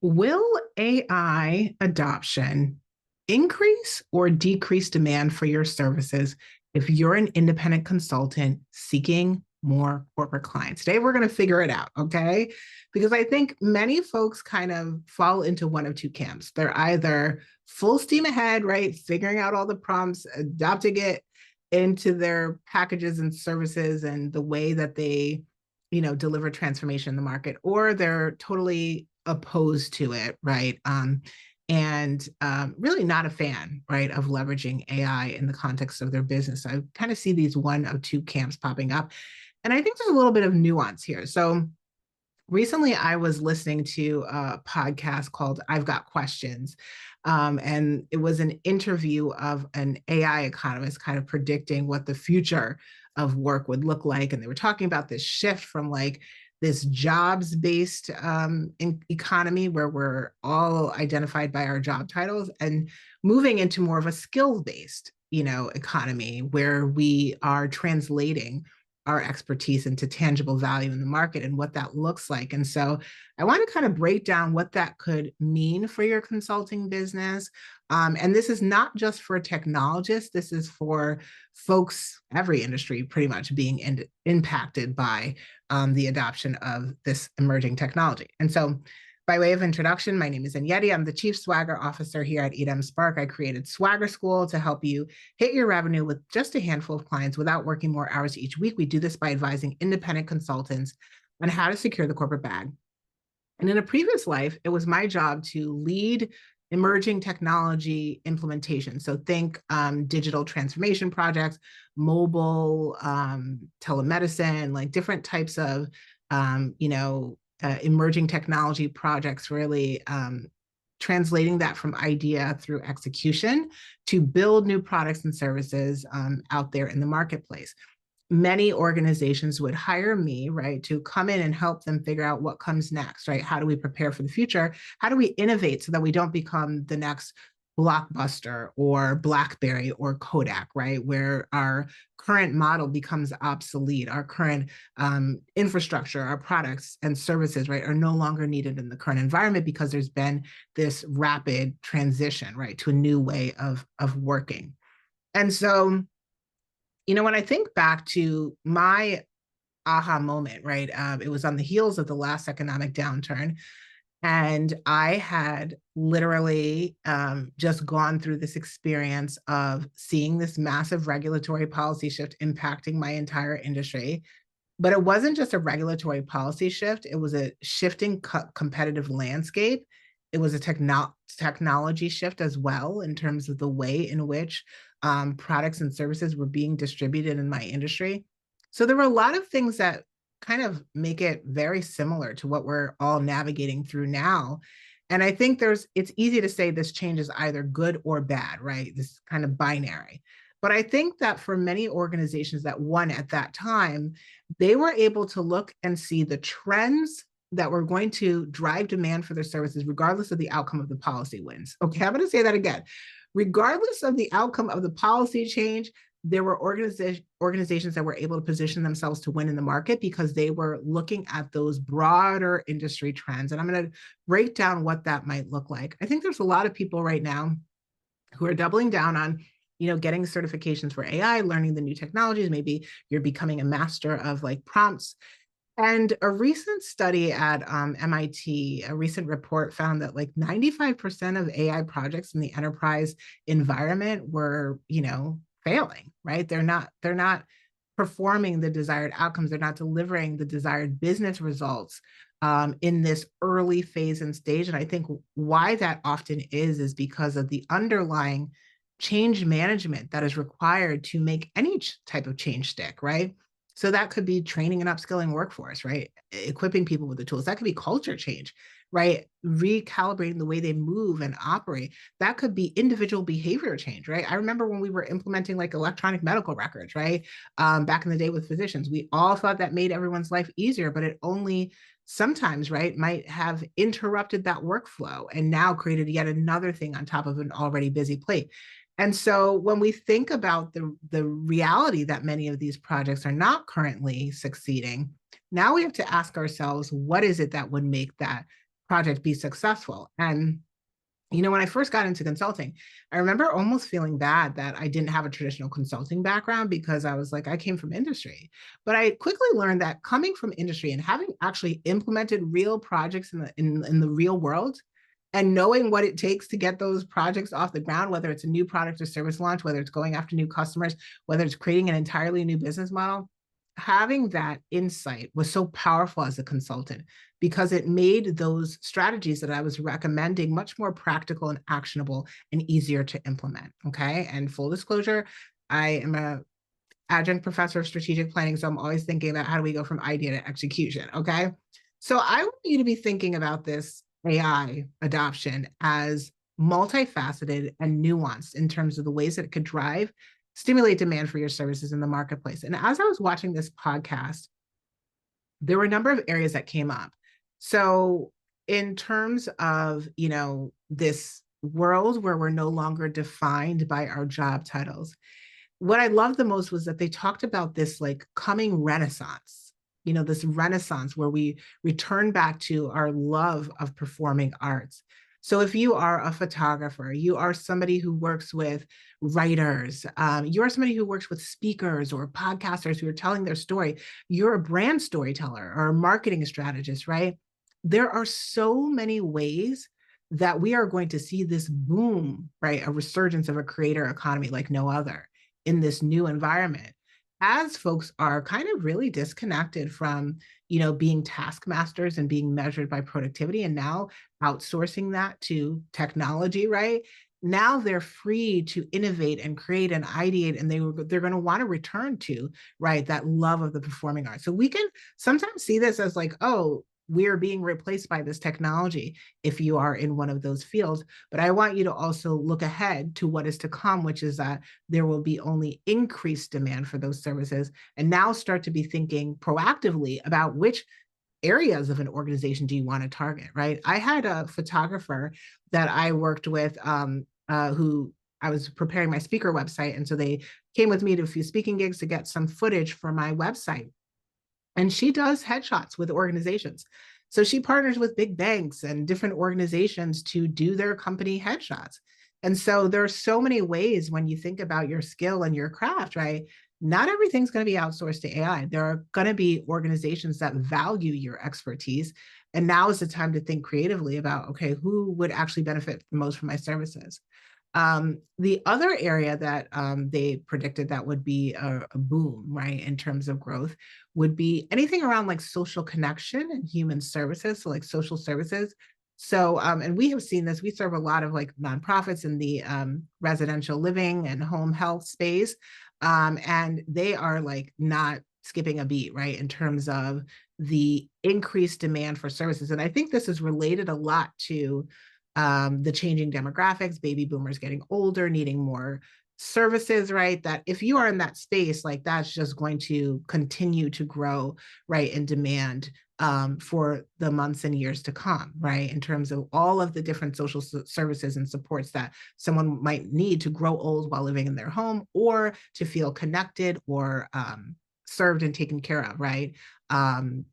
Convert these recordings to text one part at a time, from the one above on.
Will AI adoption increase or decrease demand for your services if you're an independent consultant seeking more corporate clients? Today, we're going to figure it out, okay? Because I think many folks kind of fall into one of two camps. They're either full steam ahead, right? Figuring out all the prompts, adopting it into their packages and services and the way that they deliver transformation in the market, or they're totally opposed to it, right? And really not a fan, right, of leveraging AI in the context of their business. I kind of see these one of two camps popping up. And I think there's a little bit of nuance here. So recently I was listening to a podcast called I've Got Questions. And it was an interview of an AI economist kind of predicting what the future of work would look like. And they were talking about this shift from like this jobs based economy where we're all identified by our job titles and moving into more of a skills based economy where we are translating our expertise into tangible value in the market and what that looks like. And so I want to kind of break down what that could mean for your consulting business. And this is not just for technologists, this is for folks, every industry pretty much being impacted by the adoption of this emerging technology. And so by way of introduction, my name is Anniedi. I'm the Chief Swagger Officer here at Edem Spark. I created Swagger School to help you hit your revenue with just a handful of clients without working more hours each week. We do this by advising independent consultants on how to secure the corporate bag. And in a previous life, it was my job to lead emerging technology implementation. So think digital transformation projects, mobile telemedicine, like different types of, emerging technology projects, really translating that from idea through execution to build new products and services out there in the marketplace. Many organizations would hire me, right, to come in and help them figure out what comes next, right? How do we prepare for the future? How do we innovate so that we don't become the next Blockbuster or BlackBerry or Kodak, right? Where our current model becomes obsolete, our current infrastructure, our products and services, right, are no longer needed in the current environment because there's been this rapid transition, right, to a new way of working. And so, when I think back to my aha moment, right, it was on the heels of the last economic downturn. And I had literally just gone through this experience of seeing this massive regulatory policy shift impacting my entire industry. But it wasn't just a regulatory policy shift, it was a shifting competitive landscape. It was a technology shift as well in terms of the way in which products and services were being distributed in my industry. So there were a lot of things that kind of make it very similar to what we're all navigating through now. And I think it's easy to say this change is either good or bad, right? This kind of binary. But I think that for many organizations that won at that time, they were able to look and see the trends that were going to drive demand for their services, regardless of the outcome of the policy wins. Okay, I'm going to say that again. Regardless of the outcome of the policy change, there were organizations that were able to position themselves to win in the market because they were looking at those broader industry trends. And I'm going to break down what that might look like. I think there's a lot of people right now who are doubling down on getting certifications for AI, learning the new technologies. Maybe you're becoming a master of like prompts. And a recent study at MIT, a recent report found that like 95% of AI projects in the enterprise environment were, failing, right? They're not performing the desired outcomes. They're not delivering the desired business results in this early phase and stage. And I think why that often is because of the underlying change management that is required to make any type of change stick, right? So that could be training and upskilling workforce, right? Equipping people with the tools. That could be culture change, right? Recalibrating the way they move and operate. That could be individual behavior change, right? I remember when we were implementing like electronic medical records, right? Back in the day with physicians, we all thought that made everyone's life easier, but it only sometimes, right, might have interrupted that workflow and now created yet another thing on top of an already busy plate. And so when we think about the reality that many of these projects are not currently succeeding, now we have to ask ourselves, what is it that would make that project be successful. And when I first got into consulting, I remember almost feeling bad that I didn't have a traditional consulting background, because I was like, I came from industry. But I quickly learned that coming from industry and having actually implemented real projects in the real world, and knowing what it takes to get those projects off the ground, whether it's a new product or service launch, whether it's going after new customers, whether it's creating an entirely new business model, having that insight was so powerful as a consultant, because it made those strategies that I was recommending much more practical and actionable and easier to implement. Okay. And full disclosure, I am a adjunct professor of strategic planning. So I'm always thinking about how do we go from idea to execution. Okay. So I want you to be thinking about this AI adoption as multifaceted and nuanced in terms of the ways that it could drive, stimulate demand for your services in the marketplace. And as I was watching this podcast, there were a number of areas that came up. So in terms of, this world where we're no longer defined by our job titles, what I loved the most was that they talked about this like coming renaissance, this renaissance where we return back to our love of performing arts. So if you are a photographer, you are somebody who works with writers, you are somebody who works with speakers or podcasters who are telling their story, you're a brand storyteller or a marketing strategist, right? There are so many ways that we are going to see this boom, right? A resurgence of a creator economy like no other in this new environment, as folks are kind of really disconnected from, being taskmasters and being measured by productivity, and now outsourcing that to technology, right? Now they're free to innovate and create and ideate, and they're going to want to return to, right, that love of the performing arts. So we can sometimes see this as like, oh, we're being replaced by this technology if you are in one of those fields. But I want you to also look ahead to what is to come, which is that there will be only increased demand for those services, and now start to be thinking proactively about which areas of an organization do you want to target, right? I had a photographer that I worked with who I was preparing my speaker website. And so they came with me to a few speaking gigs to get some footage for my website. And she does headshots with organizations. So she partners with big banks and different organizations to do their company headshots. And so there are so many ways when you think about your skill and your craft, right? Not everything's going to be outsourced to AI. There are going to be organizations that value your expertise. And now is the time to think creatively about, okay, who would actually benefit the most from my services? The other area that they predicted that would be a boom, right, in terms of growth would be anything around like social connection and human services, so like social services. So, and we have seen this, we serve a lot of like nonprofits in the residential living and home health space. And they are like not skipping a beat, right, in terms of the increased demand for services. And I think this is related a lot to the changing demographics, baby boomers getting older, needing more services, right? That if you are in that space, like that's just going to continue to grow, right, in demand for the months and years to come, right? In terms of all of the different social services and supports that someone might need to grow old while living in their home, or to feel connected or served and taken care of, right?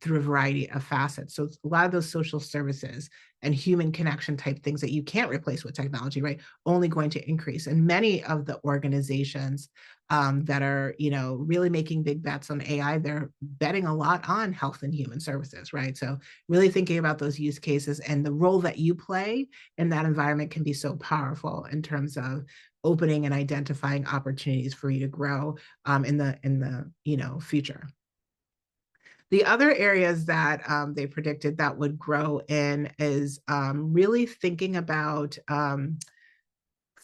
Through a variety of facets. So a lot of those social services and human connection type things that you can't replace with technology, right? Only going to increase. And many of the organizations that are, really making big bets on AI, they're betting a lot on health and human services, right? So really thinking about those use cases and the role that you play in that environment can be so powerful in terms of opening and identifying opportunities for you to grow in the future. The other areas that they predicted that would grow in is really thinking about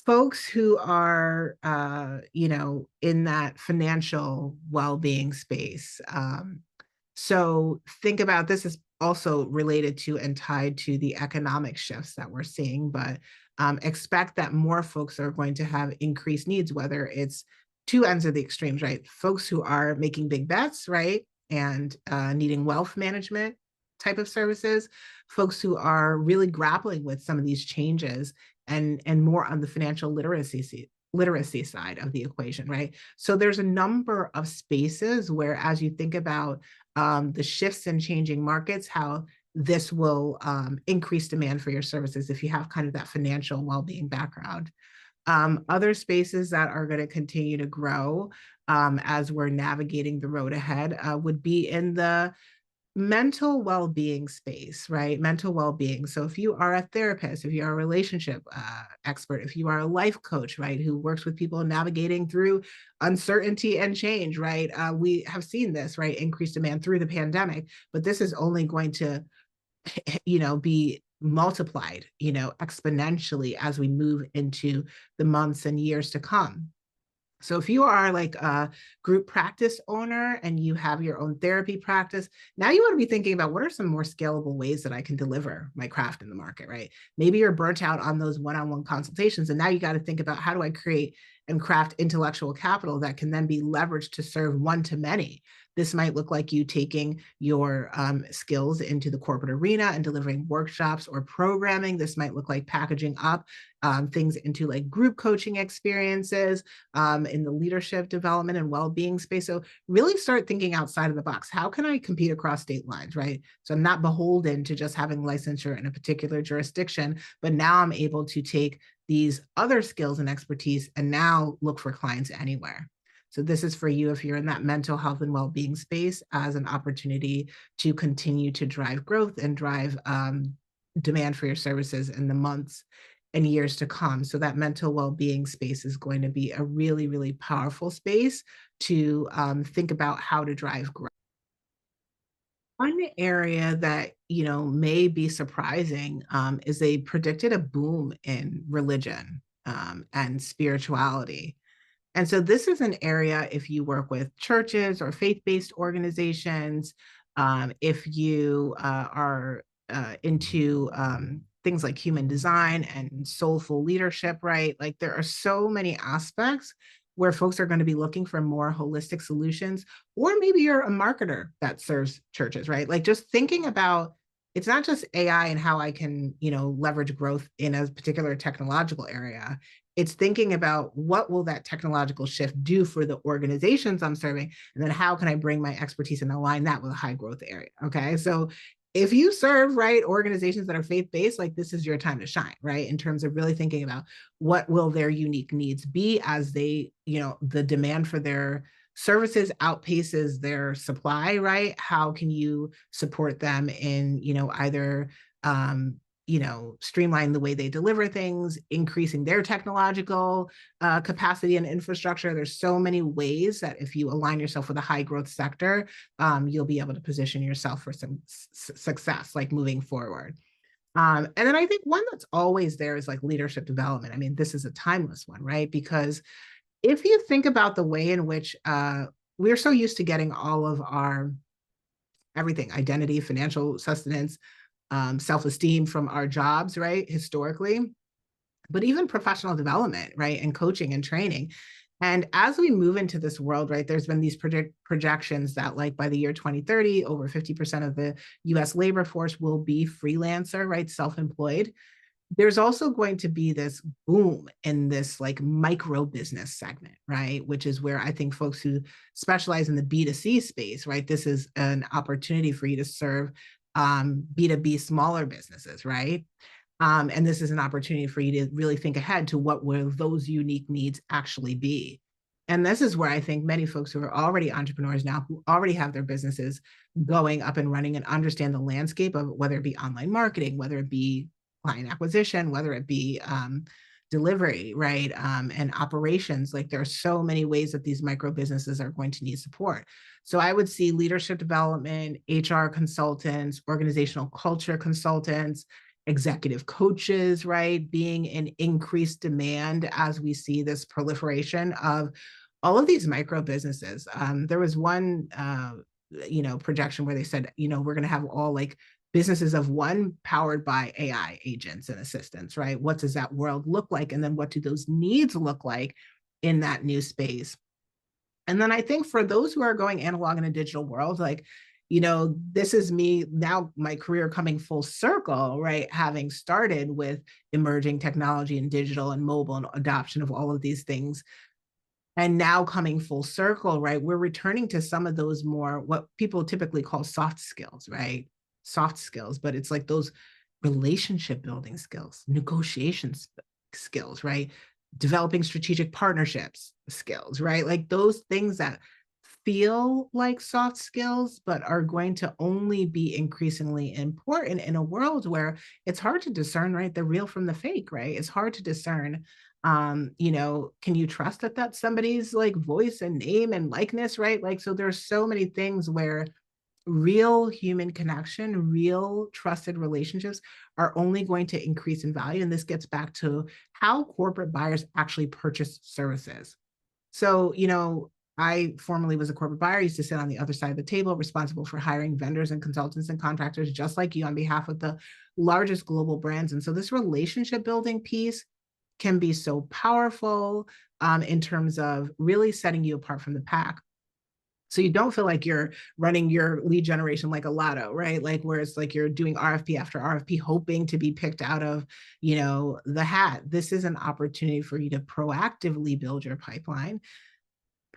folks who are, in that financial well-being space. So think about this is also related to and tied to the economic shifts that we're seeing, but expect that more folks are going to have increased needs, whether it's two ends of the extremes, right? Folks who are making big bets, right? And needing wealth management type of services, folks who are really grappling with some of these changes and more on the financial literacy side of the equation, right? So there's a number of spaces where, as you think about the shifts and changing markets, how this will increase demand for your services if you have kind of that financial well-being background. Other spaces that are going to continue to grow as we're navigating the road ahead would be in the mental well-being space, right? Mental well-being. So if you are a therapist, if you're a relationship expert, if you are a life coach, right, who works with people navigating through uncertainty and change, right? We have seen this, right? Increased demand through the pandemic, but this is only going to, be multiplied, exponentially as we move into the months and years to come. So if you are like a group practice owner and you have your own therapy practice, now you want to be thinking about what are some more scalable ways that I can deliver my craft in the market, right? Maybe you're burnt out on those one-on-one consultations, and now you got to think about how do I create and craft intellectual capital that can then be leveraged to serve one to many. This might look like you taking your skills into the corporate arena and delivering workshops or programming. This might look like packaging up things into like group coaching experiences in the leadership development and well-being space. So really start thinking outside of the box. How can I compete across state lines, right? So I'm not beholden to just having licensure in a particular jurisdiction, but now I'm able to take these other skills and expertise and now look for clients anywhere. So this is for you if you're in that mental health and well-being space as an opportunity to continue to drive growth and drive demand for your services in the months and years to come. So that mental well-being space is going to be a really, really powerful space to think about how to drive growth. One area that may be surprising is they predicted a boom in religion and spirituality. And so this is an area, if you work with churches or faith-based organizations, if you are into things like human design and soulful leadership, right? Like there are so many aspects where folks are going to be looking for more holistic solutions, or maybe you're a marketer that serves churches, right? Like just thinking about it's not just AI and how I can, leverage growth in a particular technological area. It's thinking about what will that technological shift do for the organizations I'm serving, and then how can I bring my expertise and align that with a high growth area. Okay, so if you serve right organizations that are faith-based, like this is your time to shine, right? In terms of really thinking about what will their unique needs be as they, the demand for their services outpaces their supply, right? How can you support them in, either streamline the way they deliver things, increasing their technological capacity and infrastructure. There's so many ways that if you align yourself with a high growth sector, you'll be able to position yourself for some success, like moving forward. And then I think one that's always there is like leadership development. I mean, this is a timeless one, right? Because if you think about the way in which we're so used to getting all of our everything, identity, financial sustenance, self-esteem from our jobs, right? Historically, but even professional development, right? And coaching and training. And as we move into this world, right, there's been these projections that like by the year 2030, over 50% of the US labor force will be freelancer, right? Self-employed. There's also going to be this boom in this like micro business segment, right? Which is where I think folks who specialize in the B2C space, right? This is an opportunity for you to serve B2B smaller businesses, right? And this is an opportunity for you to really think ahead to what will those unique needs actually be. And this is where I think many folks who are already entrepreneurs now, who already have their businesses going up and running and understand the landscape of whether it be online marketing, whether it be client acquisition, whether it be delivery, right? And operations. Like there are so many ways that these micro businesses are going to need support. So I would see leadership development, HR consultants, organizational culture consultants, executive coaches, right, being in increased demand as we see this proliferation of all of these micro businesses. There was one, projection where they said, we're going to have all like businesses of one powered by AI agents and assistants, right? What does that world look like? And then what do those needs look like in that new space? And then I think for those who are going analog in a digital world, like, this is me now, my career coming full circle, right? Having started with emerging technology and digital and mobile and adoption of all of these things. And now coming full circle, right? We're returning to some of those more, what people typically call soft skills, right? soft skills, but it's like those relationship building skills, negotiation skills, right? Developing strategic partnerships skills, right? Like those things that feel like soft skills, but are going to only be increasingly important in a world where it's hard to discern, right? The real from the fake, right? It's hard to discern. Can you trust that that's somebody's like voice and name and likeness, right? Like, so there's so many things where real human connection, real trusted relationships are only going to increase in value. And this gets back to how corporate buyers actually purchase services. So, I formerly was a corporate buyer, I used to sit on the other side of the table, responsible for hiring vendors and consultants and contractors, just like you, on behalf of the largest global brands. And so this relationship building piece can be so powerful in terms of really setting you apart from the pack. So you don't feel like you're running your lead generation like a lotto, right? Like where it's like you're doing RFP after RFP, hoping to be picked out of, the hat. This is an opportunity for you to proactively build your pipeline,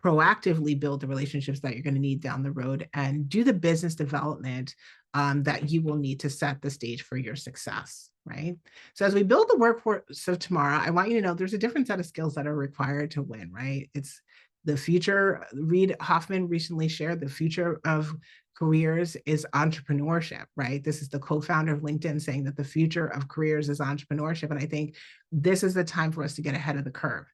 proactively build the relationships that you're going to need down the road, and do the business development that you will need to set the stage for your success. Right. So as we build the workforce of tomorrow, I want you to know there's a different set of skills that are required to win. Right. It's the future. Reid Hoffman recently shared the future of careers is entrepreneurship. Right. This is the co-founder of LinkedIn saying that the future of careers is entrepreneurship. And I think this is the time for us to get ahead of the curve.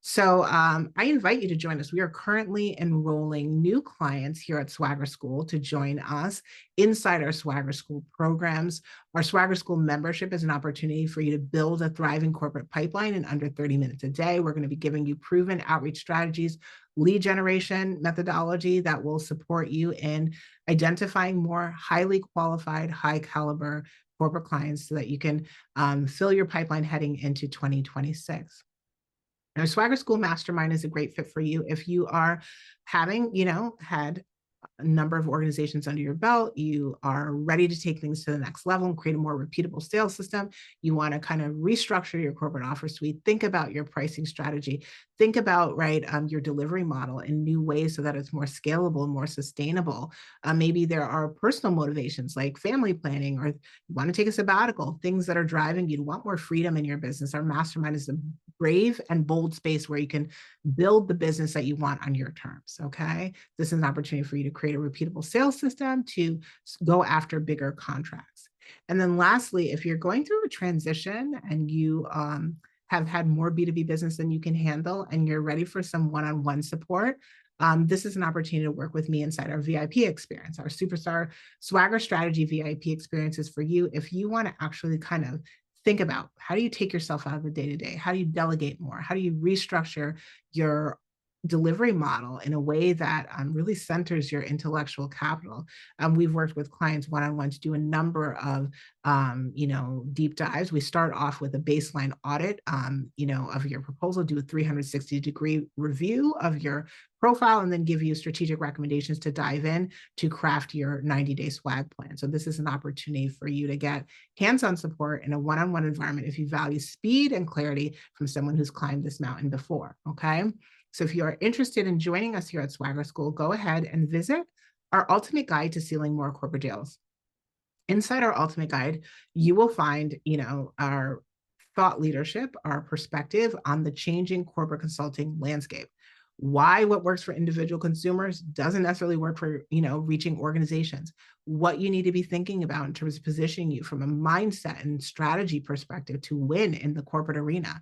So I invite you to join us. We are currently enrolling new clients here at Swagger School to join us inside our Swagger School programs. Our Swagger School membership is an opportunity for you to build a thriving corporate pipeline in under 30 minutes a day. We're going to be giving you proven outreach strategies, lead generation methodology that will support you in identifying more highly qualified, high caliber corporate clients so that you can fill your pipeline heading into 2026. Now, Swagger School Mastermind is a great fit for you if you are having, had a number of organizations under your belt, you are ready to take things to the next level and create a more repeatable sales system. You want to kind of restructure your corporate offer suite, think about your pricing strategy, think about your delivery model in new ways so that it's more scalable, more sustainable. Maybe there are personal motivations like family planning, or you want to take a sabbatical, things that are driving you to want more freedom in your business. Our mastermind is a brave and bold space where you can build the business that you want on your terms. Okay. This is an opportunity for you to create a repeatable sales system to go after bigger contracts. And then lastly, if you're going through a transition and you have had more B2B business than you can handle and you're ready for some one-on-one support, this is an opportunity to work with me inside our VIP experience. Our Superstar Swagger Strategy VIP experience is for you if you want to actually kind of think about how do you take yourself out of the day-to-day? How do you delegate more? How do you restructure your delivery model in a way that really centers your intellectual capital? We've worked with clients one-on-one to do a number of, deep dives. We start off with a baseline audit, of your proposal, do a 360-degree review of your profile, and then give you strategic recommendations to dive in to craft your 90-day swag plan. So this is an opportunity for you to get hands-on support in a one-on-one environment if you value speed and clarity from someone who's climbed this mountain before, okay? So if you are interested in joining us here at Swagger School, go ahead and visit our ultimate guide to sealing more corporate deals. Inside our ultimate guide, you will find, our thought leadership, our perspective on the changing corporate consulting landscape. Why what works for individual consumers doesn't necessarily work for, reaching organizations. What you need to be thinking about in terms of positioning you from a mindset and strategy perspective to win in the corporate arena.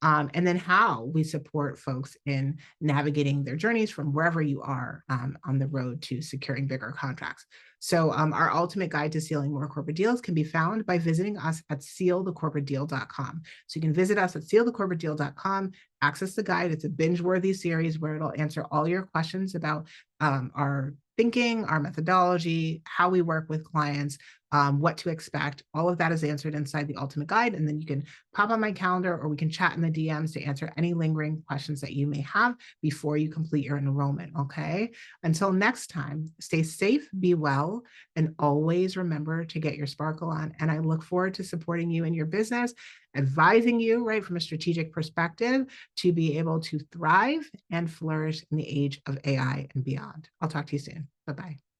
And then how we support folks in navigating their journeys from wherever you are on the road to securing bigger contracts. So our ultimate guide to sealing more corporate deals can be found by visiting us at sealthecorporatedeal.com. So you can visit us at sealthecorporatedeal.com, access the guide. It's a binge-worthy series where it'll answer all your questions about our thinking, our methodology, how we work with clients, what to expect. All of that is answered inside the ultimate guide. And then you can pop on my calendar or we can chat in the DMs to answer any lingering questions that you may have before you complete your enrollment. Okay. Until next time, stay safe, be well, and always remember to get your sparkle on. And I look forward to supporting you in your business, advising you right from a strategic perspective to be able to thrive and flourish in the age of AI and beyond. I'll talk to you soon. Bye-bye.